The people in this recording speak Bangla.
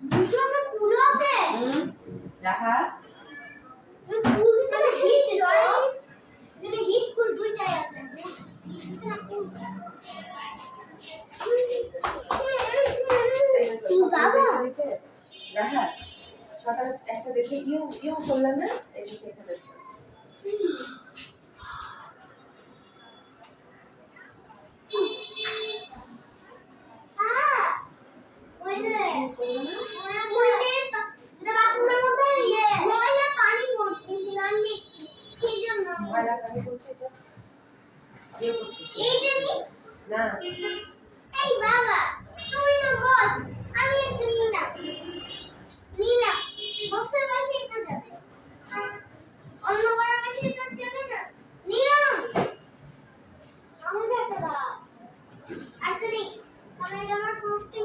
দুটো আছে কুলো আছে রাখা তুমি কুল দিছ না হিট দিছ এখানে হিট কুল দুইটাই আছে হিট দিছ না কুল বাবা রাখা সকাল একটা দেখে ইউ করলাম না এই যে এখানে আছে ময়লা পানি করতে তো ইয়ে করতেছি না এই বাবা তুমি তো বস আমি একটু নীলা বক্সের পাশে এটা যাবে অন্য বড় পাশে এটা যাবে না নীলা আমাকে একটা দাও আর তুমি আমি এটা